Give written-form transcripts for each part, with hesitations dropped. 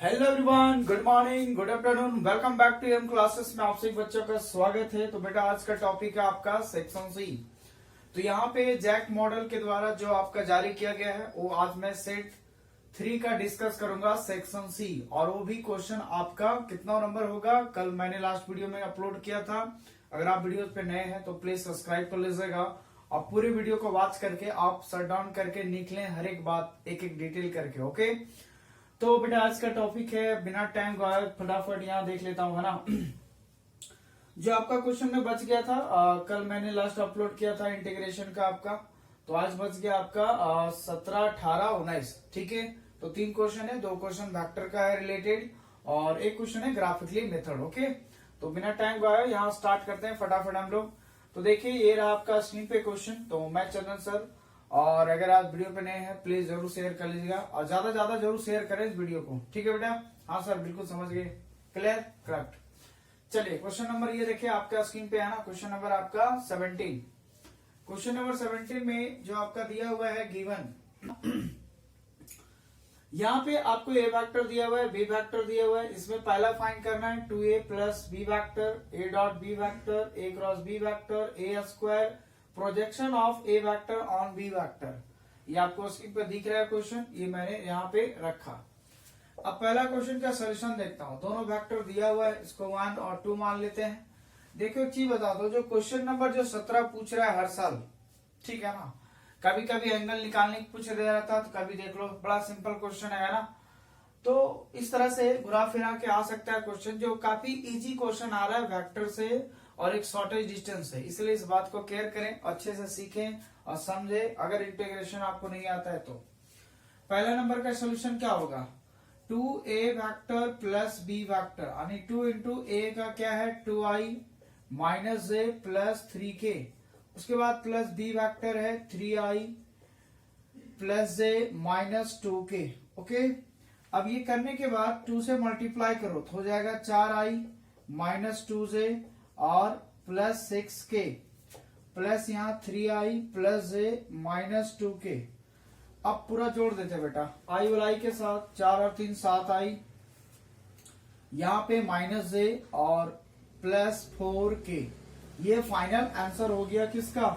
Hello everyone, good morning, good afternoon, welcome back to M classes में आपसे एक बच्चों का स्वागत है। तो बेटा आज का टॉपिक है आपका सेक्शन सी। तो यहाँ पे जैक मॉडल के द्वारा जो आपका जारी किया गया है वो आज मैं सेट 3 का डिस्कस करूंगा, सेक्शन सी। और वो भी क्वेश्चन आपका कितना नंबर होगा, कल मैंने लास्ट वीडियो में अपलोड किया था। अगर आप वीडियो पे नए हैं तो प्लीज सब्सक्राइब कर लीजिएगा और पूरे वीडियो को वॉच करके आप शट डाउन करके निकलें, हर एक बात एक एक डिटेल करके। ओके, तो बेटा आज का टॉपिक है, बिना टाइम गवाए फटाफट यहाँ देख लेता हूँ, है ना। जो आपका क्वेश्चन में बच गया था, कल मैंने लास्ट अपलोड किया था इंटीग्रेशन का आपका, तो आज बच गया आपका 17, 18, 19। ठीक है, तो 3 क्वेश्चन है, 2 क्वेश्चन वेक्टर का है रिलेटेड और 1 क्वेश्चन है ग्राफिकली मेथड। ओके, तो बिना टाइम गवाए यहाँ स्टार्ट करते हैं फटाफट हम लोग। तो देखिए ये रहा आपका स्क्रीन पे क्वेश्चन। तो मैं चंदन सर, और अगर आप वीडियो पे नए हैं प्लीज जरूर शेयर कर लीजिएगा और ज्यादा ज्यादा जरूर शेयर करें इस वीडियो को। ठीक है बेटा? हाँ सर, बिल्कुल समझ गए, क्लियर, करेक्ट। चलिए क्वेश्चन नंबर ये देखिए आपका स्क्रीन पे है ना, क्वेश्चन नंबर आपका 17। क्वेश्चन नंबर 17 में जो आपका दिया हुआ है गिवन, यहाँ पे आपको ए वेक्टर दिया हुआ है, बी वेक्टर दिया हुआ है। इसमें पहला फाइंड करना है 2a plus B vector, A dot B vector, A cross B vector, A square, projection of A vector on B vector. ये आपको स्क्रीन पे दिख रहा है क्वेश्चन, ये मैंने यहाँ पे रखा। अब पहला क्वेश्चन का सोल्यूशन देखता हूँ। दोनों वेक्टर दिया हुआ है, इसको 1 और 2 मान लेते हैं। देखो एक चीज बता दो, जो क्वेश्चन नंबर जो 17 पूछ रहा है हर साल, ठीक है ना, कभी कभी एंगल निकालने की पूछ रहा था, तो कभी देख लो बड़ा सिंपल क्वेश्चन है ना। तो इस तरह से घुरा फिरा के आ सकता है क्वेश्चन, जो काफी इजी क्वेश्चन आ रहा है वेक्टर से और एक शॉर्टेज डिस्टेंस है। इसलिए इस बात को केयर करें, अच्छे से सीखें और समझें। अगर इंटीग्रेशन आपको नहीं आता है तो पहला नंबर का सोल्यूशन क्या होगा, 2a vector plus b vector, यानी 2 इंटू ए का क्या है 2i minus j plus 3k। उसके बाद प्लस बी वेक्टर है 3i plus j minus 2k। Okay, अब ये करने के बाद 2 से मल्टीप्लाई करो तो हो जाएगा 4i माइनस 2j और प्लस 6k प्लस यहाँ 3i plus j minus 2k। अब पूरा जोड़ देते बेटा, i वाला i के साथ 4 और 3 7i, यहाँ पे माइनस j और प्लस 4k। ये फाइनल आंसर हो गया किसका,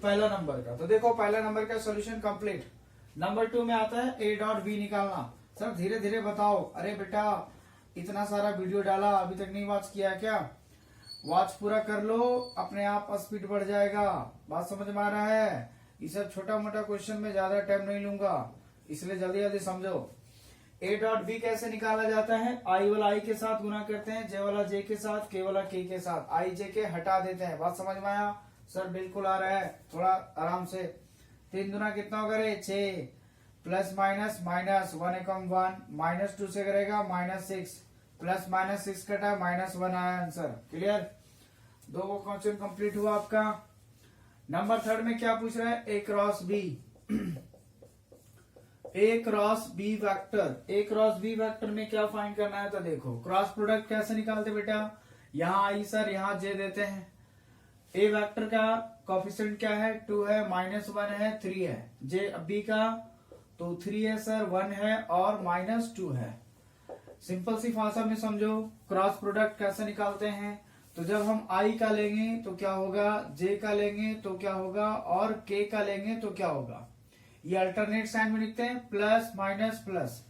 पहला नंबर का। तो देखो पहला नंबर का सॉल्यूशन कंप्लीट। नंबर 2 में आता है a डॉट बी निकालना। सर धीरे धीरे बताओ, अरे बेटा इतना सारा वीडियो डाला अभी तक नहीं वॉच किया क्या, वॉच पूरा कर लो, अपने आप स्पीड बढ़ जाएगा। बात समझ में आ रहा है? ये सब छोटा मोटा क्वेश्चन में ज्यादा टाइम नहीं लूंगा, इसलिए जल्दी जल्दी समझो। ए डॉट बी कैसे निकाला जाता है, आई वाला आई के साथ गुना करते हैं, जे वाला जे के साथ, के वाला के साथ, आई जे के हटा देते हैं। बात समझ में आया? सर बिल्कुल आ रहा है, थोड़ा आराम से। 3 दुना कितना होगा रे 6, प्लस माइनस माइनस 1 एकम 1, माइनस 2 से करेगा माइनस 6, प्लस माइनस 6 कटा माइनस 1 आया आंसर। क्लियर? 2 क्वेश्चन कंप्लीट हुआ आपका। नंबर 3 में क्या पूछ रहा है, ए cross B. A cross B vector, A cross B vector में क्या फाइंड करना है, तो देखो क्रॉस प्रोडक्ट कैसे निकालते बेटा, यहाँ आई सर यहाँ जे देते हैं। ए वेक्टर का कोफिशिएंट क्या है 2 है, माइनस 1 है, 3 है। जे बी का तो 3 है सर, 1 है और माइनस 2 है। सिंपल सी भाषा में समझो क्रॉस प्रोडक्ट कैसे निकालते हैं। तो जब हम आई का लेंगे तो क्या होगा, जे का लेंगे तो क्या होगा और के का लेंगे तो क्या होगा। ये अल्टरनेट साइन में लिखते हैं, प्लस माइनस प्लस।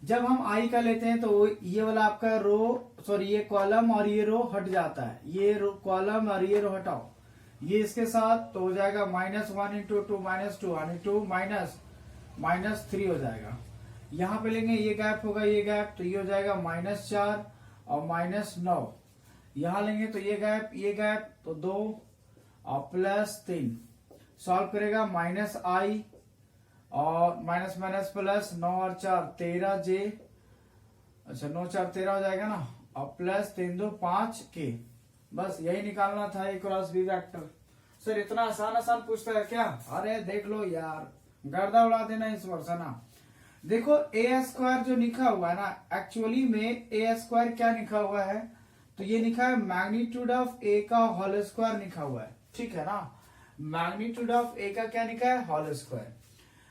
जब हम आई का लेते हैं तो ये वाला आपका रो सॉरी ये कॉलम और ये रो हट जाता है, ये रो कॉलम और ये रो हटाओ, ये इसके साथ तो हो जाएगा माइनस 1 इंटू 2 माइनस 2 यानी 2 माइनस 3 हो जाएगा। यहाँ पे लेंगे ये गैप होगा, ये गैप तो ये हो जाएगा माइनस 4 और माइनस 9। यहाँ लेंगे तो ये गैप तो 2 और प्लस 3। सॉल्व करेगा माइनस आई और माइनस माइनस प्लस 9 और 4 13 जे, अच्छा 9 4 13 हो जाएगा ना, और प्लस 3 2 5 के। बस यही निकालना था ए क्रॉस बी वेक्टर। सर इतना आसान पूछता है क्या, अरे देख लो यार, गर्दा उड़ा देना इस वर्ष है ना। देखो ए स्क्वायर जो लिखा हुआ है ना, एक्चुअली में ए स्क्वायर क्या लिखा हुआ है, तो ये लिखा है मैग्नीट्यूड ऑफ ए का होल स्क्वायर लिखा हुआ है, ठीक है ना। मैग्नीट्यूड ऑफ ए का क्या लिखा है, होल स्क्वायर।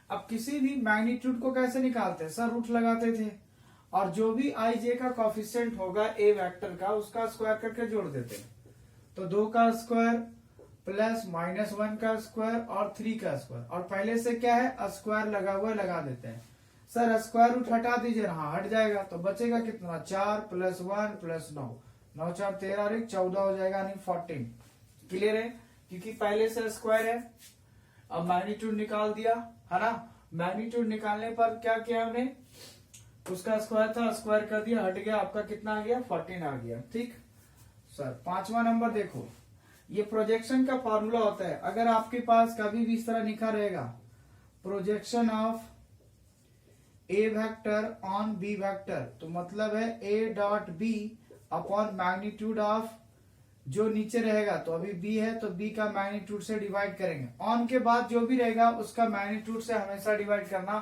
अब किसी भी मैग्नीट्यूड को कैसे निकालते हैं, सर रूट लगाते थे, और जो भी आई जे का कॉफिशिएंट होगा ए वेक्टर का उसका स्क्वायर करके जोड़ देते हैं। तो 2 का स्क्वायर प्लस -1 का स्क्वायर और 3 का स्क्वायर, और पहले से क्या है स्क्वायर लगा हुआ लगा देते हैं। सर स्क्वायर रूट हटा दीजिए, हाँ हट जाएगा, तो बचेगा कितना 4 + 1 + 9, 9 4 13 और 1 14 हो जाएगा, यानी 14। क्लियर है, क्योंकि पहले से स्क्वायर है। अब मैग्नीट्यूड निकाल दिया है ना। मैग्नीट्यूड निकालने पर क्या किया हमने, उसका स्क्वायर था, स्क्वायर कर दिया, हट गया, आपका कितना आ गया 14 आ गया। ठीक सर, 5वां नंबर देखो, ये प्रोजेक्शन का फॉर्मूला होता है। अगर आपके पास कभी भी इस तरह लिखा रहेगा projection of A vector on B vector, तो मतलब है A dot B upon magnitude of जो नीचे रहेगा, तो अभी बी है तो बी का मैग्नीट्यूड से डिवाइड करेंगे। ऑन के बाद जो भी रहेगा उसका मैग्नीट्यूड से हमेशा डिवाइड करना।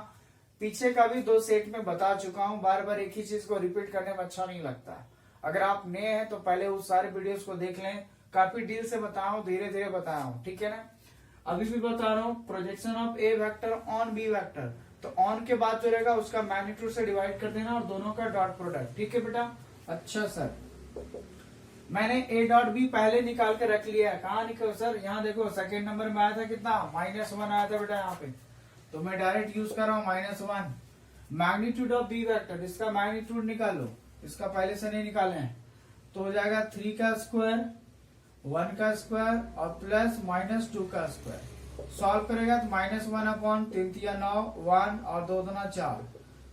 पीछे का भी 2 सेट में बता चुका हूं, बार बार एक ही चीज को रिपीट करने में अच्छा नहीं लगता। अगर आप नए हैं तो पहले उस सारे वीडियोस को देख लें, काफी डील से बताया हूं, धीरे धीरे बताया हूं, ठीक है ना। अभी भी बता रहा हूं projection of A vector on B vector, तो ऑन के बाद जो रहेगा उसका मैग्नीट्यूड से डिवाइड कर देना और दोनों का डॉट प्रोडक्ट। ठीक है बेटा। अच्छा सर, मैंने ए डॉट बी पहले निकाल के रख लिया है। कहाँ निकल सर, यहाँ देखो सेकेंड नंबर में आया था कितना -1 आया था बेटा यहाँ पे, तो मैं डायरेक्ट यूज कर रहा हूँ -1। मैग्नीट्यूड ऑफ बी वेक्टर, इसका मैग्नीट्यूड निकालो, इसका पहले से नहीं निकाले हैं, तो हो जाएगा 3 का स्क्वायर 1 का स्क्वायर और प्लस -2 का स्क्वायर। सॉल्व करेगा तो -1 अपॉन 3 3 9 1 और 2 2 4,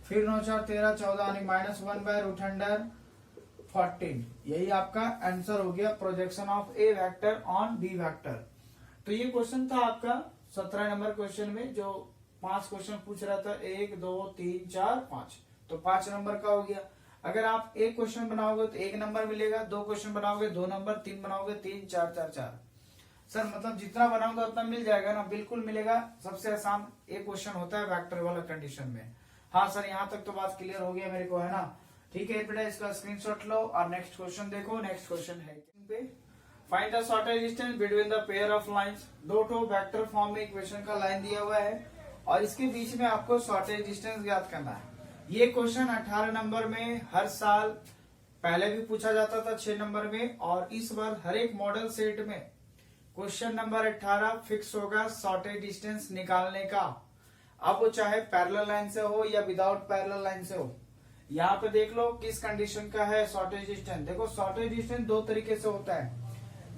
फिर 9 4 13 14 यानी -1/√100 14। यही आपका आंसर हो गया projection of A vector on B vector. तो ये क्वेश्चन था आपका 17 नंबर क्वेश्चन में, जो 5 क्वेश्चन पूछ रहा था, 1 2 3 4 5, तो 5 नंबर का हो गया। अगर आप एक क्वेश्चन बनाओगे तो 1 नंबर मिलेगा, 2 क्वेश्चन बनाओगे 2 नंबर, 3 बनाओगे 3 4 4 4। सर मतलब जितना बनाऊंगा उतना मिल जाएगा ना, बिल्कुल मिलेगा। सबसे आसान एक क्वेश्चन होता है वेक्टर वाला कंडीशन में। हाँ सर, यहाँ तक तो बात क्लियर हो गया मेरे को, है ना। ठीक है बेटा, इसका स्क्रीनशॉट लो और नेक्स्ट क्वेश्चन देखो। नेक्स्ट क्वेश्चन है find the shortage distance between the pair of lines. 2 vector form में इक्वेशन का लाइन दिया हुआ है और इसके बीच में आपको शॉर्टेज डिस्टेंस ज्ञात करना है। ये क्वेश्चन 18 नंबर में हर साल पहले भी पूछा जाता था 6 नंबर में, और इस बार हर एक मॉडल सेट में क्वेश्चन नंबर 18 फिक्स होगा शॉर्टेज डिस्टेंस निकालने का। अब वो चाहे पैरेलल लाइन से हो या विदाउट पैरेलल लाइन से हो। यहाँ पे देख लो किस कंडीशन का है शॉर्टेज डिस्टेंस। देखो शॉर्टेज डिस्टेंस 2 तरीके से होता है।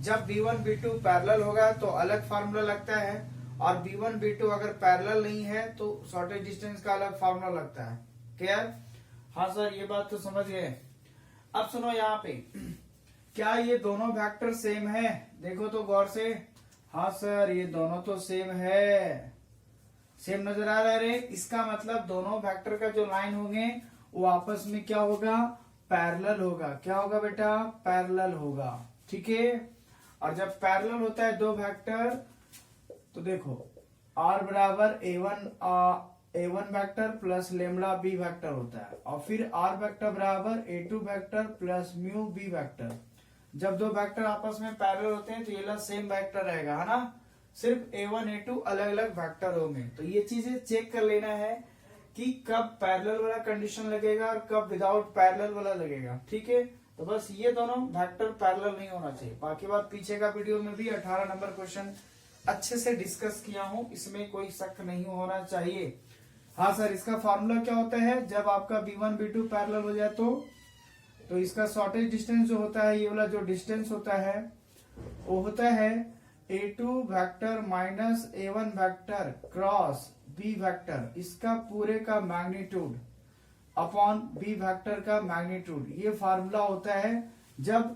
जब B1 B2 पैरेलल होगा तो अलग फार्मूला लगता है, और B1 B2 अगर पैरेलल नहीं है तो शॉर्टेज डिस्टेंस का अलग फार्मूला लगता है। क्लियर? हाँ सर, ये बात तो समझ गए। अब सुनो यहाँ पे, क्या ये दोनों वेक्टर सेम है? देखो तो गौर से। हाँ सर, ये दोनों तो सेम है। सेम नजर आ रहा है। इसका मतलब दोनों वेक्टर का जो लाइन होंगे वो आपस में क्या होगा, पैरेलल होगा। क्या होगा बेटा, पैरेलल होगा। ठीक है। और जब पैरेलल होता है 2 वेक्टर, तो देखो R बराबर A1 vector plus lambda B vector होता है, और फिर R वेक्टर बराबर A2 vector plus mu B vector. जब 2 वेक्टर आपस में पैरेलल होते हैं तो ये सेम वेक्टर रहेगा, है ना। सिर्फ A1 A2 अलग अलग वेक्टर होंगे। तो ये चीजें चेक कर लेना है कि कब पैरेलल वाला कंडीशन लगेगा और कब विदाउट पैरेलल वाला लगेगा। ठीक है। तो बस ये दोनों वेक्टर पैरेलल नहीं होना चाहिए। बाकी बात पीछे का वीडियो में भी 18 नंबर क्वेश्चन अच्छे से डिस्कस किया हूं, इसमें कोई शक नहीं होना चाहिए। हाँ सर, इसका फॉर्मूला क्या होता है, जब आपका B1 B2 पैरेलल हो जाए तो इसका शॉर्टेज डिस्टेंस जो होता है, ये वाला जो डिस्टेंस होता है वो होता है A2 vector minus A1 vector cross B vector, इसका पूरे का मैग्नीट्यूड अपॉन B वेक्टर का मैग्नीट्यूड। ये फार्मूला होता है जब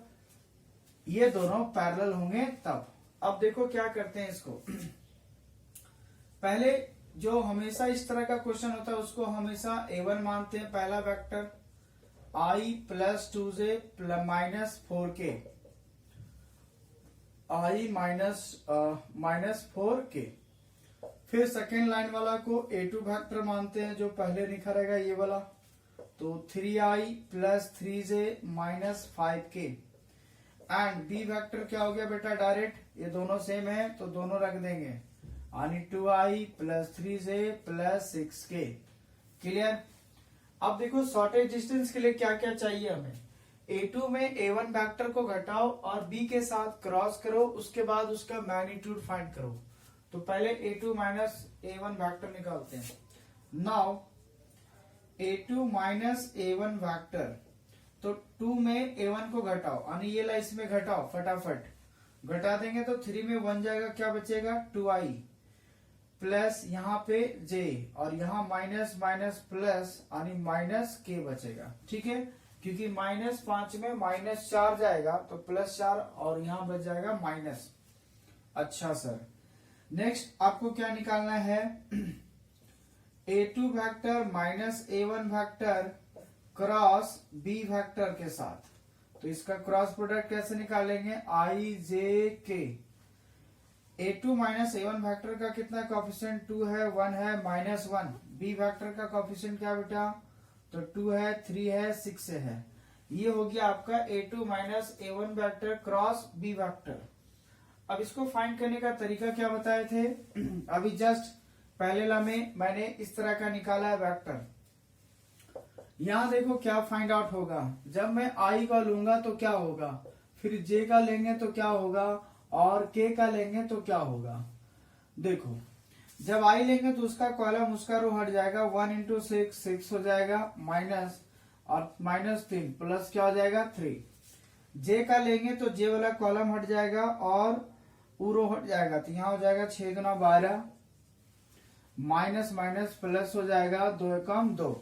ये दोनों पैरेलल होंगे तब। अब देखो क्या करते हैं इसको। पहले जो हमेशा इस तरह का क्वेश्चन होता है उसको हमेशा A1 मानते हैं, पहला vector I plus 2j minus 4k, I minus 4k। फिर सेकेंड लाइन वाला को A2 वेक्टर मानते हैं, जो पहले लिखा रहेगा ये वाला, तो 3I plus 3j minus 5k। And B vector क्या हो गया बेटा, डायरेक्ट ये दोनों सेम है तो दोनों रख देंगे, यानी 2I plus 3j plus 6k। Clear? अब देखो शॉर्टेज डिस्टेंस के लिए क्या क्या चाहिए हमें। A2 में A1 वेक्टर को घटाओ और B के साथ क्रॉस करो, उसके बाद उसका मैग्नीट्यूड फाइंड करो। तो पहले A2 माइनस A1 वेक्टर निकालते हैं। Now A2 minus A1 vector, तो 2 में A1 को घटाओ, यानी ये ला इसमें घटाओ, फटाफट घटा देंगे तो 3 में 1 जाएगा, क्या बचेगा 2i प्लस यहाँ पे j और यहाँ माइनस माइनस प्लस यानी माइनस k बचेगा। ठीक है, क्योंकि -5 में -4 जाएगा तो +4 और यहाँ बच जाएगा माइनस। अच्छा सर, नेक्स्ट आपको क्या निकालना है, A2 vector minus A1 vector cross B vector के साथ। तो इसका क्रॉस प्रोडक्ट कैसे निकालेंगे, i j k। A2 minus A1 vector का कितना कोफिशिएंट 2 है, 1 है, -1। B वेक्टर का कोफिशिएंट क्या बेटा, तो 2 है, 3 है, 6 है। ये हो गया आपका A2 minus A1 vector cross B vector. अब इसको फाइंड करने का तरीका क्या बताए थे, अभी जस्ट पहले ला में मैंने इस तरह का निकाला है वेक्टर। यहाँ देखो क्या फाइंड आउट होगा, जब मैं I का लूंगा तो क्या होगा, फिर J का लेंगे तो क्या होगा, और K का लेंगे तो क्या होगा। देखो जब I लेंगे तो उसका कॉलम उसका रो हट जाएगा, 1 इंटू 6 हो जाएगा, माइनस और -3 प्लस क्या हो जाएगा 3। J का लेंगे तो J वाला कॉलम हट जाएगा और रो हट जाएगा, तो यहाँ हो जाएगा 6 गुना 12, माइनस माइनस प्लस हो जाएगा, 2 एकम 2।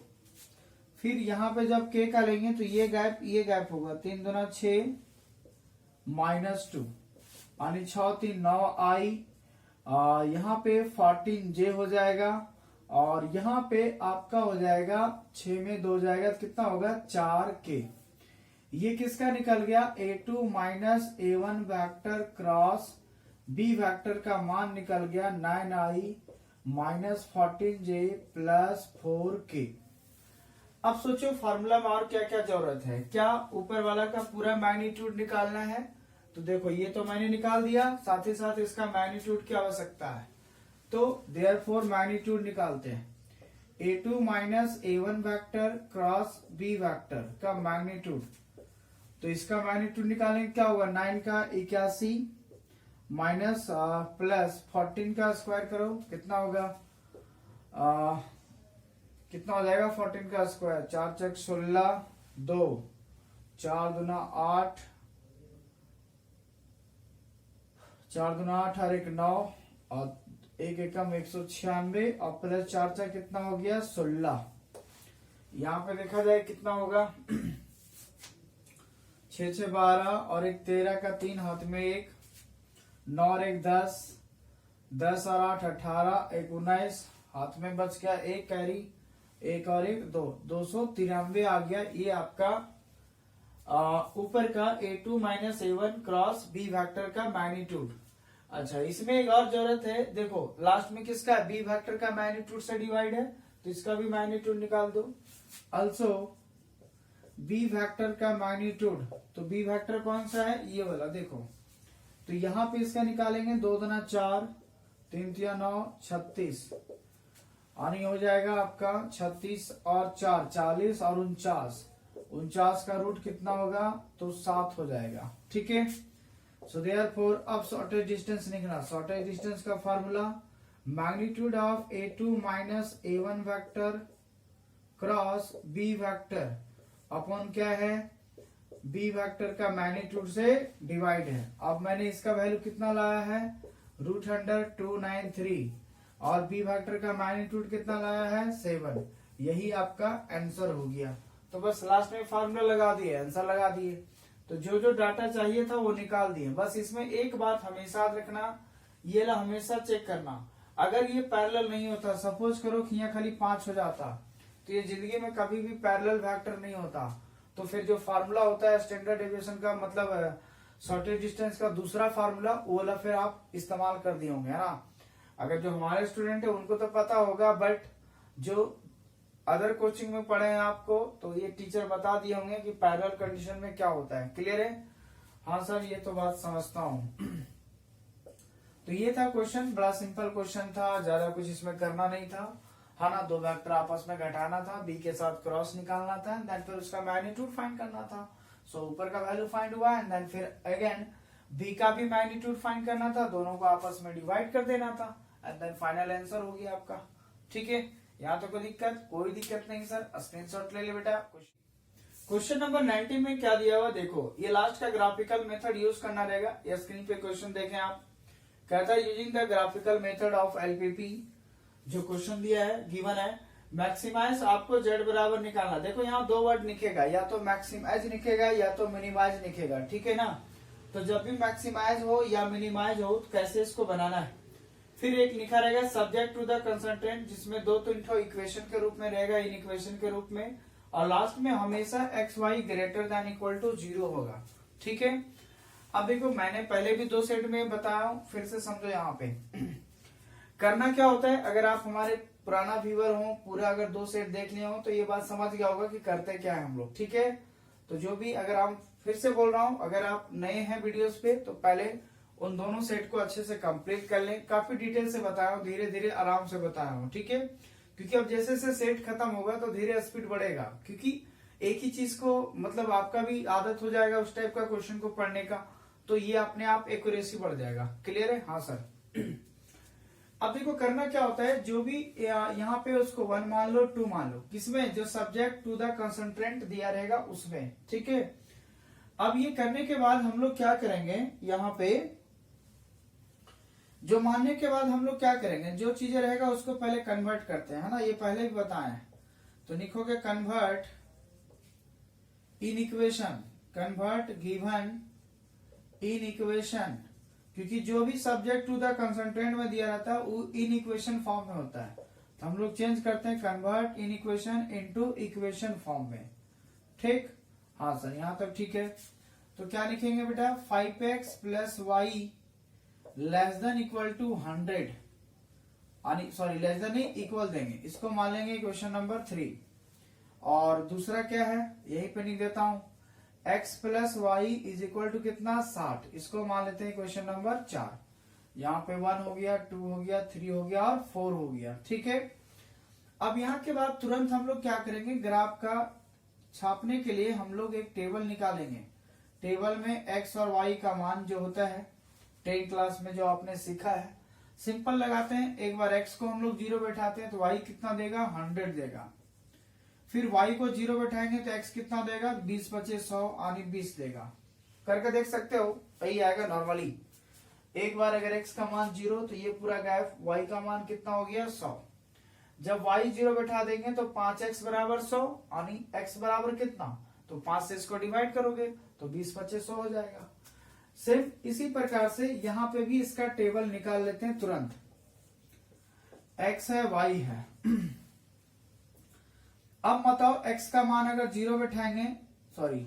फिर यहाँ पे जब K का लेंगे तो ये गैप होगा, 3 दूना 6 -2 यानी 6 3 9i, यहाँ पे 14j हो जाएगा और यहाँ पे आपका हो जाएगा 6 में 2 जाएगा तो कितना होगा 4k। ये किसका निकल गया, A2 minus A1 vector cross B vector का मान निकल गया 9i minus 14j plus 4k। अब सोचो फॉर्मूला में और क्या क्या जरूरत है, क्या ऊपर वाला का पूरा मैग्नीट्यूड निकालना है। तो देखो ये तो मैंने निकाल दिया, साथ ही साथ इसका मैग्नीट्यूड की आवश्यकता है, तो देयरफॉर मैग्नीट्यूड निकालते हैं। A2 minus A1 vector cross B vector का मैग्नीट्यूड, तो इसका मैग्नीट्यूड निकालेंगे, क्या होगा 9 का 81 माइनस प्लस 14 का स्क्वायर करो, कितना होगा कितना हो जाएगा 14 का स्क्वायर, 4 चक 16, 2 4 दूना 8, 4 दूना 8 और 1 9 और 1 एकम 196 और प्लस 4 चक कितना हो गया 16। यहाँ पे देखा जाए कितना होगा 6 6 12 और 1 13 का 3 हाथ में 1, 9 और 1 10, 10 और 8 18, 1 19 हाथ में बच गया 1 कैरी, 1 और 1 2, 293 आ गया। ये आपका ऊपर का A2 minus A1 cross B vector का मैग्नीट्यूड। अच्छा, इसमें एक और जरूरत है, देखो लास्ट में किसका B वेक्टर का मैग्नीट्यूड से डिवाइड है, तो इसका भी मैग्नीट्यूड निकाल दो। अल्सो B वेक्टर का मैग्नीट्यूड, तो B वेक्टर कौन सा है, ये वाला देखो, तो यहाँ पे इसका निकालेंगे 2 दूना 4, 3 3 9 36 यानी हो जाएगा आपका 36 और 4 40 और 49 का रूट कितना होगा, तो 7 हो जाएगा। ठीक है, सो देयरफॉर अब शॉर्टेज डिस्टेंस निकला। शॉर्टेज डिस्टेंस का formula magnitude of A2 minus A1 vector cross B vector upon क्या है, B वेक्टर का मैग्नीट्यूड से डिवाइड है। अब मैंने इसका वैल्यू कितना लाया है, √293 और B वेक्टर का मैग्नीट्यूड कितना लाया है 7। यही आपका आंसर हो गया। तो बस लास्ट में फार्मूला लगा दिए, आंसर लगा दिए, तो जो जो डाटा चाहिए था वो निकाल दिए। बस इसमें एक बात हमेशा याद रखना, ये ला हमेशा चेक करना, अगर ये पैरेलल नहीं होता, सपोज करो कि यहाँ खाली 5 हो जाता, तो ये जिंदगी में कभी भी पैरेलल वेक्टर नहीं होता। तो फिर जो फार्मूला होता है स्टैंडर्ड डेविएशन का, मतलब शॉर्टेज डिस्टेंस का दूसरा फार्मूला, वो वाला फिर आप इस्तेमाल कर दिए होंगे, है ना। अगर जो हमारे स्टूडेंट है उनको तो पता होगा, बट जो अदर कोचिंग में पढ़े हैं आपको, तो ये टीचर बता दिए होंगे कि पैरेलल कंडीशन में क्या होता है। क्लियर है, हाँ सर ये तो बात समझता हूँ। तो ये था क्वेश्चन, बड़ा सिंपल क्वेश्चन था, ज्यादा कुछ इसमें करना नहीं था। है ना, दो वेक्टर आपस में घटाना था, बी के साथ क्रॉस निकालना था, देन फिर उसका मैग्नीट्यूड फाइंड करना था। सो ऊपर का वैल्यू फाइंड हुआ एंड देन फिर अगेन बी का भी मैग्नीट्यूड फाइंड करना था, दोनों को आपस में डिवाइड कर देना था एंड देन फाइनल आंसर हो गया आपका। ठीक है, यहाँ तो कोई दिक्कत नहीं सर, स्क्रीनशॉट ले ले बेटा। क्वेश्चन नंबर 90 में क्या दिया हुआ देखो, ये लास्ट का ग्राफिकल मेथड यूज करना रहेगा। ये स्क्रीन पे क्वेश्चन देखें आप, कहता है using the graphical method of LPP, जो क्वेश्चन दिया है गिवन है, मैक्सिमाइज आपको जेड बराबर निकालना। देखो यहाँ दो वर्ड लिखेगा, या तो मैक्सिमाइज लिखेगा या तो मिनिमाइज लिखेगा, ठीक है ना। तो जब भी मैक्सिमाइज हो या मिनिमाइज हो तो कैसे इसको बनाना है। फिर एक लिखा रहेगा सब्जेक्ट टू द कंसंट्रेंट, जिसमें दो तो इक्वेशन के रूप में रहेगा, इन इक्वेशन के रूप में, और लास्ट में हमेशा X Y greater than equal to 0 होगा। ठीक है, अब देखो मैंने पहले भी दो सेट में बताया हूं, फिर से समझो। यहाँ पे करना क्या होता है, अगर आप हमारे पुराना व्यूअर हो, पूरा अगर दो सेट देख लिए हो तो ये बात समझ गया होगा कि करते क्या है हम लोग। ठीक है, तो जो भी, अगर हम फिर से बोल रहा हूं, अगर आप नए हैं वीडियोस पे तो पहले उन दोनों सेट को अच्छे से कंप्लीट कर लें। काफी डिटेल से बताया हूं, धीरे धीरे आराम से बताया हूं। ठीक है, क्योंकि अब जैसे जैसे सेट खत्म होगा तो धीरे स्पीड बढ़ेगा, क्योंकि एक ही चीज को मतलब आपका भी आदत हो जाएगा उस टाइप का क्वेश्चन को पढ़ने का, तो ये अपने आप एक्यूरेसी बढ़ जाएगा। क्लियर है? हाँ सर। अब देखो करना क्या होता है, जो भी यहाँ पे उसको 1 मान लो, 2 मान लो, किसमें, जो सब्जेक्ट टू द कंसंट्रेंट दिया रहेगा उसमें। ठीक है, अब ये करने के बाद हम लोग क्या करेंगे, यहाँ पे जो मानने के बाद हम लोग क्या करेंगे, जो चीजें रहेगा उसको पहले कन्वर्ट करते हैं, है ना, ये पहले भी बताए। तो लिखोगे convert in equation, convert given in equation, क्योंकि जो भी सब्जेक्ट टू द कंसंट्रेंट में दिया रहता है वो इन इक्वेशन फॉर्म में होता है, तो हम लोग चेंज करते हैं convert in equation into equation form में। ठीक, हाँ सर, यहां तक ठीक है। तो क्या लिखेंगे बेटा, 5x plus Y less than equal to 100, sorry less than नहीं, इक्वल देंगे, इसको मान लेंगे क्वेश्चन नंबर 3। और दूसरा क्या है, यही पे लिख देता हूं, x plus Y is equal to कितना, 60, इसको मान लेते हैं क्वेश्चन नंबर 4। यहाँ पे 1 हो गया, 2 हो गया, 3 हो गया और 4 हो गया। ठीक है, अब यहाँ के बाद तुरंत हम लोग क्या करेंगे, ग्राफ का छापने के लिए हम लोग एक टेबल निकालेंगे। टेबल में x और y का मान जो होता है 10 क्लास में जो आपने सीखा है, सिंपल लगाते हैं। एक बार x को हम लोग 0 बैठाते हैं तो y कितना देगा, 100 देगा। फिर y को 0 बैठाएंगे तो x कितना देगा, 20 बचे 100 यानी 20 देगा। करके देख सकते हो, सही आएगा नॉर्मली। एक बार अगर x का मान 0 तो ये पूरा गायब, y का मान कितना हो गया, 100। जब y 0 बैठा देंगे तो 5x बराबर 100 यानी x बराबर कितना, तो 5 से इसको डिवाइड करोगे तो 20 बचे 100 हो जाएगा। सिर्फ इसी प्रकार से यहाँ पे भी इसका टेबल निकाल लेते हैं तुरंत। x है, y है। अब बताओ x का मान अगर 0 बैठाएंगे, सॉरी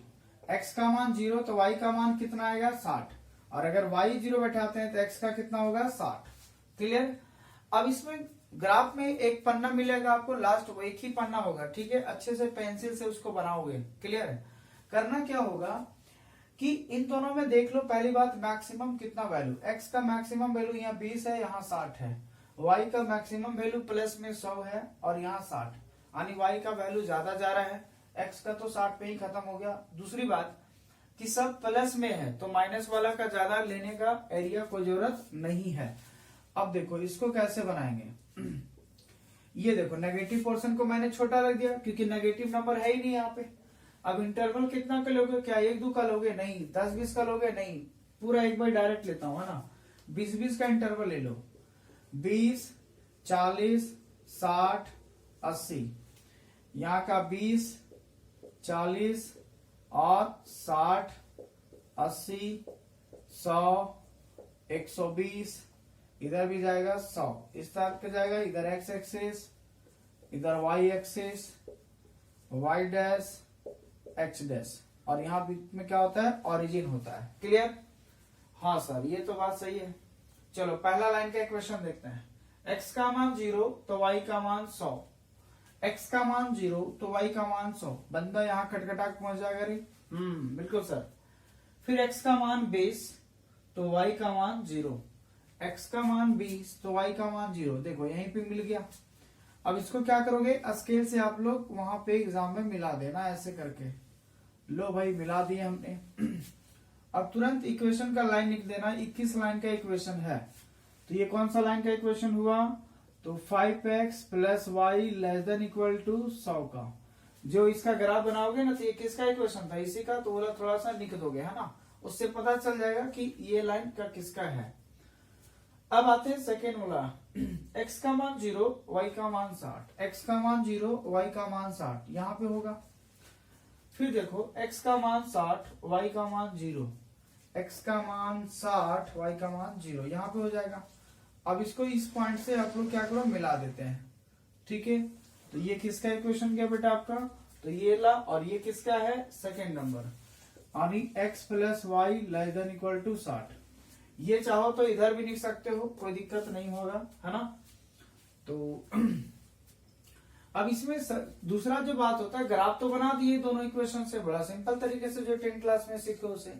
x का मान 0 तो y का मान कितना आएगा, 60, और अगर y 0 बैठाते हैं तो x का कितना होगा, 60। क्लियर? अब इसमें ग्राफ में एक पन्ना मिलेगा आपको, लास्ट वो एक ही पन्ना होगा। ठीक है, अच्छे से पेंसिल से उसको बनाओगे। क्लियर है? करना क्या होगा कि इन दोनों में देख लो, पहली बात मैक्सिमम कितना वैल्यू, x का मैक्सिमम वैल्यू यहाँ 20 है, यहाँ 60 है, y का मैक्सिमम वैल्यू प्लस में 100 है और यहाँ 60, यानी y का वैल्यू ज्यादा जा रहा है, x का तो 60 पे ही खत्म हो गया। दूसरी बात कि सब प्लस में है तो माइनस वाला का ज्यादा लेने का एरिया कोई जरूरत नहीं है। अब देखो इसको कैसे बनाएंगे, ये देखो नेगेटिव पोर्शन को मैंने छोटा रख दिया क्योंकि नेगेटिव नंबर है ही नहीं यहाँ पे। अब इंटरवल कितना का लोगे, क्या 1-2 का लोगे, नहीं। 10-20 का लोगे, नहीं। पूरा एक बार डायरेक्ट लेता हूं, है ना। 20-20 का इंटरवल ले लो, 20, 40, 60, 80, यहाँ का 20, 40 और 60, 80, 100, 120, इधर भी जाएगा 100, इस तरह का जाएगा, इधर x एक्सिस, इधर y axis, y dash, x dash, और यहाँ बीच में क्या होता है, ओरिजिन होता है। क्लियर? हाँ सर, ये तो बात सही है। चलो पहला लाइन का इक्वेशन देखते हैं। x का मान 0 तो y का मान 100, x का मान 0 तो y का मान 100। बंदा यहाँ खटखटा पहुंच जाएगा रे, बिल्कुल सर। फिर x का मान 20 तो y का मान 0, x का मान 20 तो y का मान 0। देखो यहीं पे मिल गया। अब इसको क्या करोगे, स्केल से आप लोग वहां पे एग्जाम में मिला देना ऐसे करके। लो भाई मिला दिए हमने। अब तुरंत इक्वेशन का लाइन लिख देना। 21 लाइन का इक्वेशन है, तो ये कौन सा लाइन का इक्वेशन हुआ, तो 5x plus Y less than equal to 100 का। जो इसका ग्राफ बनाओगे ना, तो ये किसका इक्वेशन था, इसी का, तो बोला थोड़ा सा लिख दोगे, है ना, उससे पता चल जाएगा कि ये लाइन का किसका है। अब आते हैं सेकेंड वाला, x का मान 0, y का मान 60, x का मान 0, y का मान 60, यहाँ पे होगा। फिर देखो x का मान 60, y का मान 0, x का मान 60, y का मान 0, यहाँ पे हो जाएगा। अब इसको इस पॉइंट से आप लोग क्या करो, मिला देते हैं, ठीक है। तो ये किसका इक्वेशन क्या बेटा आपका, तो ये ला, और ये किसका है, सेकेंड नंबर, यानी x plus Y less than equal to 60। ये चाहो तो इधर भी लिख सकते हो, कोई दिक्कत नहीं होगा, है ना। तो अब इसमें दूसरा जो बात होता है, ग्राफ तो बना दिए दोनों इक्वेशन से, बड़ा सिंपल तरीके से जो 10th क्लास में सीखे उसे।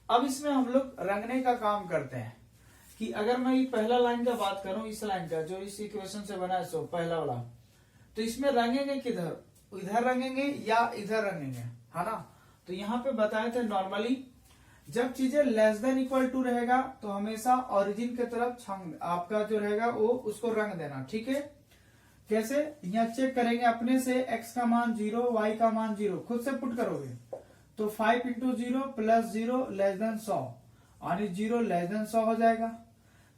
अब इसमें हम लोग रंगने का काम करते हैं कि अगर मैं ये पहला लाइन का बात करूं, इस लाइन का जो इस इक्वेशन से बना है, सो पहला वाला, तो इसमें रंगेंगे किधर, इधर रंगेंगे या इधर रंगेंगे, है ना। तो यहाँ पे बताए थे नॉर्मली जब चीजें लेस देन इक्वल टू रहेगा तो हमेशा ओरिजिन की तरफ आपका जो रहेगा वो उसको रंग देना, ठीक है। कैसे, यहाँ चेक करेंगे अपने से, x का मान 0, y का मान 0, खुद से पुट करोगे तो 5 इंटू 0 प्लस 0 लेस देन 100, यानी 0 लेस देन 100 हो जाएगा।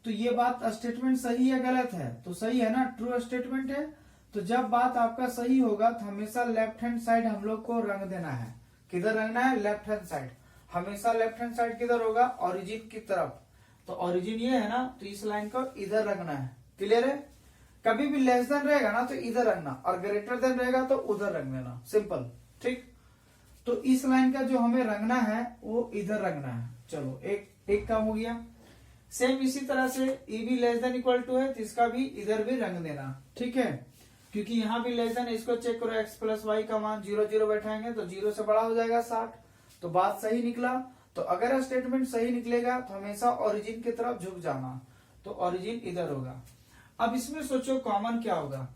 तो ये बात स्टेटमेंट सही है गलत है, तो सही है ना, ट्रू स्टेटमेंट है। तो जब बात आपका सही होगा तो हमेशा लेफ्ट हैंड साइड हम लोग को रंग देना है। किधर रंगना है, लेफ्ट हैंड साइड। हमेशा लेफ्ट हैंड साइड किधर होगा, ओरिजिन की तरफ। तो ओरिजिन ये है ना, तो इस लाइन को इधर रंगना है, क्लियर है। कभी भी लेस देन रहेगा ना तो इधर रंगना, और ग्रेटर देन रहेगा तो उधर रंग देना, सिंपल, ठीक। तो इस लाइन का जो हमें रंगना है वो इधर रंगना है। चलो एक काम हो गया। सेम इसी तरह से ये भी लेस देन इक्वल टू है, तो इसका भी इधर भी रंग देना, ठीक है। क्योंकि यहाँ भी लेस देन, इसको चेक करो, x प्लस वाई का मान 0 0 बैठाएंगे तो 0 से बड़ा हो जाएगा 60, तो बात सही निकला। तो अगर स्टेटमेंट सही निकलेगा तो हमेशा ओरिजिन की तरफ झुक जाना, तो ओरिजिन इधर होगा। अब इसमें सोचो कॉमन क्या होगा,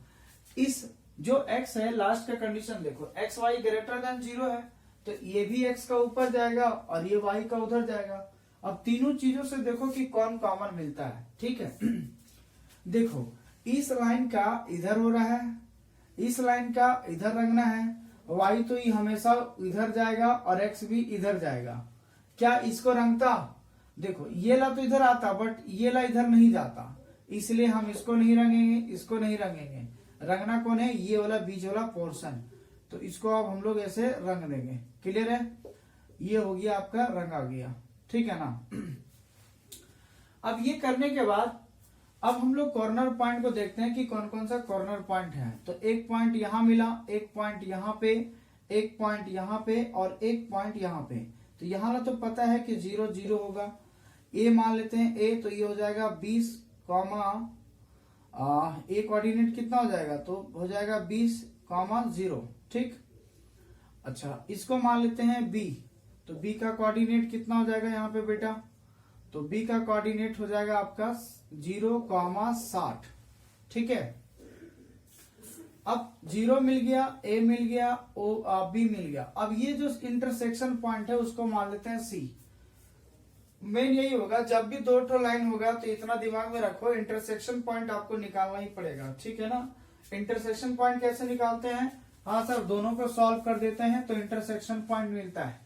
इस जो x है लास्ट का कंडीशन देखो, एक्स वाई ग्रेटर देन 0 है, तो ये भी x का ऊपर जाएगा और ये y का उधर जाएगा। अब तीनों चीजों से देखो कि कौन कॉमन मिलता है, ठीक है। देखो इस लाइन का इधर हो रहा है, इस लाइन का इधर रंगना है, y तो ये हमेशा इधर जाएगा और x भी इधर जाएगा। क्या इसको रंगता, देखो ये ला तो इधर आता, बट ये ला इधर नहीं जाता, इसलिए हम इसको नहीं रंगेंगे, इसको नहीं रंगेंगे। रंगना कौन है, ये वाला बीच वाला पोर्शन, तो इसको अब हम लोग ऐसे रंग देंगे, क्लियर है। ये हो गया आपका रंग आ गया, ठीक है ना। अब ये करने के बाद अब हम लोग कॉर्नर पॉइंट को देखते हैं कि कौन कौन सा कॉर्नर पॉइंट है। तो एक पॉइंट यहां मिला, एक पॉइंट यहाँ पे, एक पॉइंट यहाँ पे और एक पॉइंट यहाँ पे। तो यहाँ तो पता है कि 0 0 होगा, ए मान लेते हैं ए, तो ये हो जाएगा 20 ए कोऑर्डिनेट कितना हो जाएगा, तो हो जाएगा 20 0, ठीक। अच्छा इसको मान लेते हैं बी, तो बी का कोऑर्डिनेट कितना हो जाएगा यहाँ पे बेटा, तो बी का कोऑर्डिनेट हो जाएगा आपका 0, 60, ठीक है। अब 0 मिल गया, ए मिल गया, बी मिल गया। अब ये जो इंटरसेक्शन पॉइंट है उसको मान लेते हैं सी। मेन यही होगा, जब भी दो ठो लाइन होगा तो इतना दिमाग में रखो, इंटरसेक्शन पॉइंट आपको निकालना ही पड़ेगा, ठीक है ना। इंटरसेक्शन पॉइंट कैसे निकालते हैं, हाँ सर दोनों को सॉल्व कर देते हैं तो इंटरसेक्शन पॉइंट मिलता है।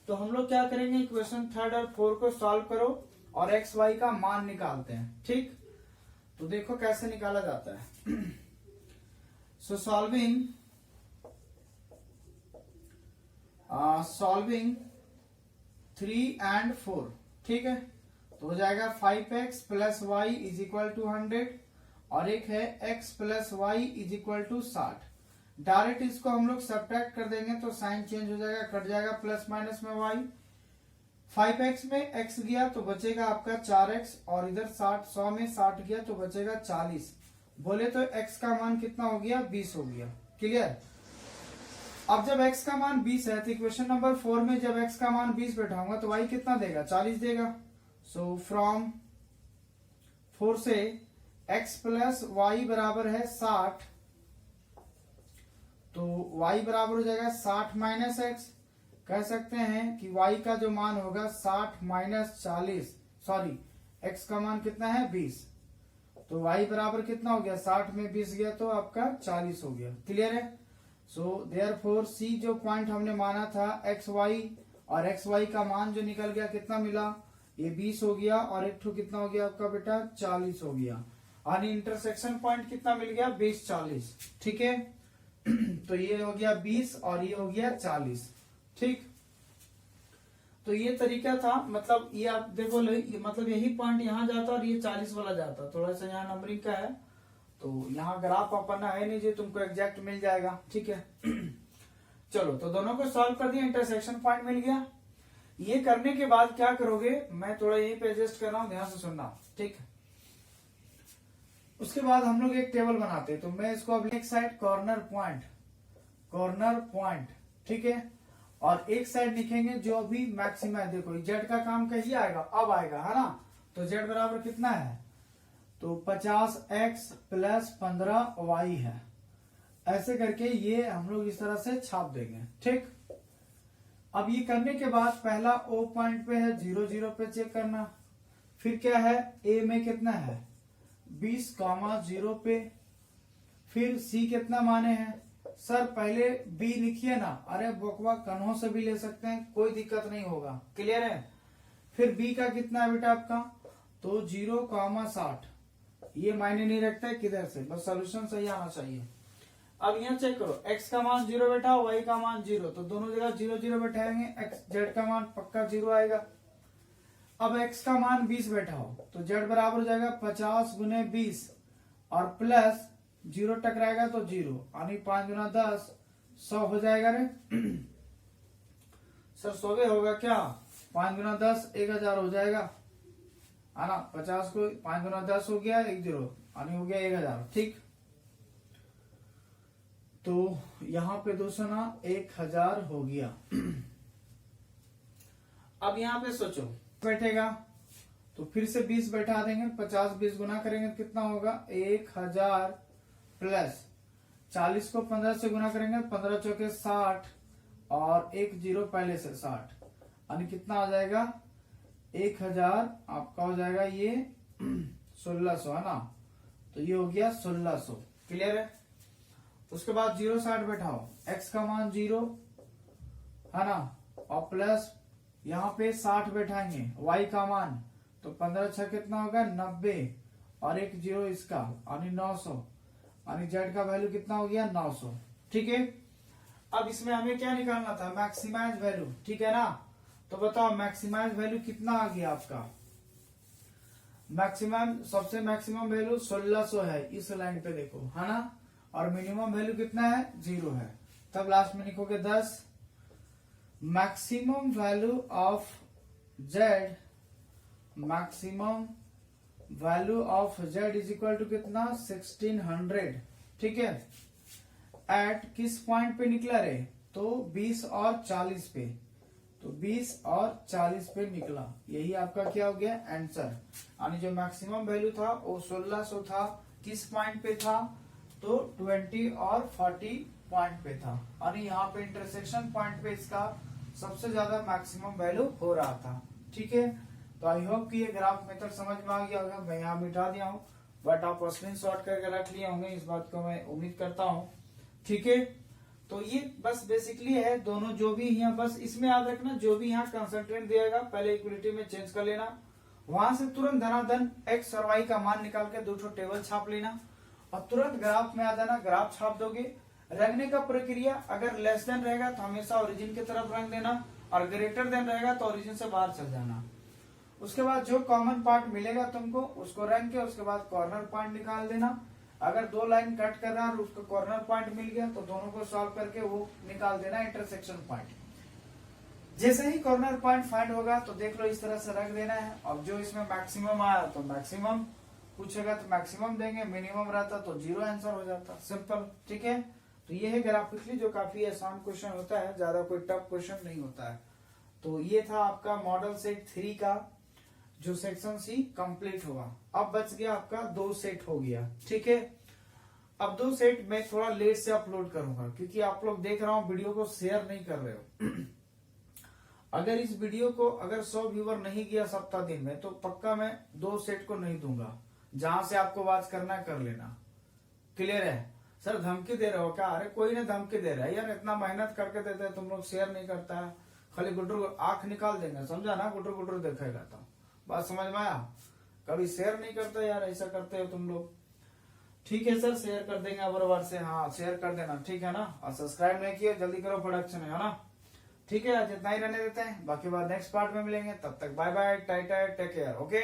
तो हम लोग क्या करेंगे, इक्वेशन 3 और 4 को सॉल्व करो और एक्स वाई का मान निकालते हैं, ठीक। तो देखो कैसे निकाला जाता है। सो सॉल्विंग 3 and 4, ठीक है। तो हो जाएगा 5x plus Y is equal to 100 और एक है x plus Y is equal to 60। Direct इसको हम लोग सब्ट्रैक्ट कर देंगे तो साइन चेंज हो जाएगा, कट जाएगा प्लस माइनस में y। 5x में x गया तो बचेगा आपका 4x और इधर 100 में 60 गया तो बचेगा 40। बोले तो x का मान कितना हो गया, 20 हो गया, क्लियर। अब जब x का मान 20 है तो इक्वेशन नंबर 4 में जब x का मान 20 बैठाऊंगा तो y कितना देगा, 40 देगा। सो फ्रॉम 4 से x प्लस वाई बराबर है 60 तो y बराबर हो जाएगा 60 माइनस एक्स। कह सकते हैं कि y का जो मान होगा 60 माइनस 40, सॉरी x का मान कितना है 20। तो y बराबर कितना हो गया, 60 में 20 गया तो आपका 40 हो गया। क्लियर है। सो देयरफॉर c जो पॉइंट हमने माना था xy, और xy का मान जो निकल गया कितना मिला, ये 20 हो गया, और एक ठो कितना हो गया आपका बेटा 40 हो गया। और इंटरसेक्शन पॉइंट कितना मिल गया 20 40। ठीक है। तो ये हो गया 20 और ये हो गया 40। ठीक। तो ये तरीका था, मतलब ये आप देखो मतलब यही पॉइंट यहाँ जाता और ये 40 वाला जाता। थोड़ा सा यहाँ नंबरिंग का है, तो यहाँ ग्राफ अपना है नहीं जो तुमको एग्जैक्ट मिल जाएगा। ठीक है। चलो, तो दोनों को सॉल्व कर दिया, इंटरसेक्शन पॉइंट मिल गया। ये करने के बाद क्या करोगे, मैं थोड़ा यहीं पे एडजस्ट कर रहा हूँ, ध्यान से सुनना। ठीक। उसके बाद हम लोग एक टेबल बनाते हैं। तो मैं इसको अब एक साइड कॉर्नर पॉइंट, ठीक है, और एक साइड लिखेंगे जो भी मैक्सिमम है। देखो जेड का काम कहीं आएगा, अब आएगा, है ना। तो जेड बराबर कितना है, तो 50x प्लस 15y है। ऐसे करके ये हम लोग इस तरह से छाप देंगे। ठीक। अब ये करने के बाद पहला O पॉइंट पे है 0 0 पे चेक करना। फिर क्या है, A में कितना है 20,0 पे। फिर C कितना माने हैं, सर पहले B लिखिए ना। अरे बकवा कन्हों से भी ले सकते हैं, कोई दिक्कत नहीं होगा। क्लियर है। फिर B का कितना है बेटा आपका, तो 0,60। ये मायने नहीं रखता है किधर से, बस सोल्यूशन सही आना चाहिए। अब यहाँ चेक करो, x का मान 0 बैठा, y का मान 0, तो दोनों जगह 0 0 बैठाएंगे, z का मान पक्का 0 आएगा। अब x का मान 20 बैठा हो, तो z बराबर हो जाएगा 50 गुने 20, और प्लस 0 टकराएगा तो 0, यानी 5 गुना 10 100 हो जाएगा। रे सर 100 होगा क्या, 5 गुना 10 1000 हो जाएगा, है ना। 50 को 5 गुना 10 हो गया 1 0, यानी हो गया 1000। ठीक। तो यहाँ पे 200 ना 1000 हो गया। अब यहाँ पे सोचो बैठेगा, तो फिर से 20 बैठा देंगे, 50 20 गुना करेंगे तो कितना होगा 1000 प्लस 40 को 15 से गुना करेंगे, 15 चौके 60, और 1 0 पहले से 60, यानी कितना आ जाएगा 1000 आपका हो जाएगा ये 1600, है ना। तो ये हो गया 1600। क्लियर है। उसके बाद 0 60 बैठाओ, x का मान 0, है ना, और प्लस यहाँ पे 60 बैठाएंगे y का मान, तो 15 6 कितना होगा 90, और 1 0 इसका, यानी 900, यानी z का वैल्यू कितना हो गया 900। ठीक है। अब इसमें हमें क्या निकालना था, मैक्सिमाइज वैल्यू। ठीक है ना। तो बताओ मैक्सिमाइज वैल्यू कितना आ गया आपका, मैक्सिमम सबसे मैक्सिमम वैल्यू 1600 है, इस लाइन पे देखो, है ना। और मिनिमम वैल्यू कितना है 0 है। तब लास्ट में लिखोगे 10। Maximum value of z, maximum value of z is equal to कितना 1600। ठीक है। एट किस पॉइंट पे निकला रे, तो 20 और 40 पे, तो 20 और 40 पे निकला। यही आपका क्या हो गया आंसर। यानी जो मैक्सिमम वैल्यू था वो 1600 था, किस पॉइंट पे था, तो 20 और 40 पॉइंट पे था। यानी यहाँ पे इंटरसेक्शन पॉइंट पे इसका सबसे ज्यादा मैक्सिमम वैल्यू हो रहा था। ठीक है। तो आई होप कि ये ग्राफ मेथड समझ में आ गया होगा। मैं यहाँ मिटा दिया हूँ, बट आप स्क्रीन शॉट करके रख लिए होंगे, इस बात को मैं उम्मीद करता हूँ। ठीक है। तो ये बस बेसिकली है, दोनों जो भी यहाँ, बस इसमें याद रखना जो भी यहाँ कंसंट्रेट दिएगा पहले इक्विलिटी में चेंज कर लेना, वहां से तुरंत धनाधन x और y का मान निकाल के 2 टेबल छाप लेना, और तुरंत ग्राफ में आ जाना, ग्राफ छाप दोगे। रंगने का प्रक्रिया अगर लेस देन रहेगा तो हमेशा ओरिजिन की तरफ रंग देना, और ग्रेटर देन रहेगा तो ओरिजिन से बाहर चल जाना। उसके बाद जो कॉमन पार्ट मिलेगा तुमको उसको रंग के, उसके बाद कॉर्नर पॉइंट निकाल देना। अगर 2 लाइन कट कर रहा है और उसको कॉर्नर पॉइंट मिल गया तो दोनों को सॉल्व करके वो निकाल देना इंटरसेक्शन पॉइंट। जैसे ही कॉर्नर पॉइंट फाइंड होगा तो देख लो इस तरह से रख देना है। अब जो इसमें मैक्सिमम आया तो मैक्सिमम पूछेगा तो मैक्सिमम देंगे, मिनिमम रहता तो 0 आंसर हो जाता, सिंपल। ठीक है। तो ये है ग्राफिकली जो काफी आसान क्वेश्चन होता है, ज्यादा कोई टफ क्वेश्चन नहीं होता है। तो ये था आपका मॉडल सेट 3 का जो सेक्शन सी कंप्लीट हुआ। अब बच गया आपका 2 सेट हो गया। ठीक है। अब 2 सेट मैं थोड़ा लेट से अपलोड करूंगा, क्योंकि आप लोग देख रहा हूँ वीडियो को शेयर नहीं कर रहे हो। अगर इस वीडियो को अगर 100 व्यूवर नहीं किया सप्ताह दिन में, तो पक्का मैं 2 सेट को नहीं दूंगा। जहां से आपको वॉच करना है कर लेना। क्लियर है? सर धमकी दे रहे हो क्या? अरे कोई नहीं धमकी दे रहा है यार, इतना मेहनत करके देते हैं तुम लोग, शेयर नहीं करता है, खाली गुटरू आंख निकाल देंगे, समझा ना? गुटरू गुटरू देखेगा तो बात समझ में आया? कभी शेयर नहीं करता यार, ऐसा करते हो तुम लोग। ठीक है सर, शेयर कर देंगे अबर बार से। हाँ शेयर कर देना, ठीक है ना? और सब्सक्राइब नहीं किया जल्दी करो, प्रोडक्शन है ना? ठीक है, आज इतना ही रहने देते हैं, बाकी बात नेक्स्ट पार्ट में मिलेंगे। तब तक bye bye, tata, take care, okay.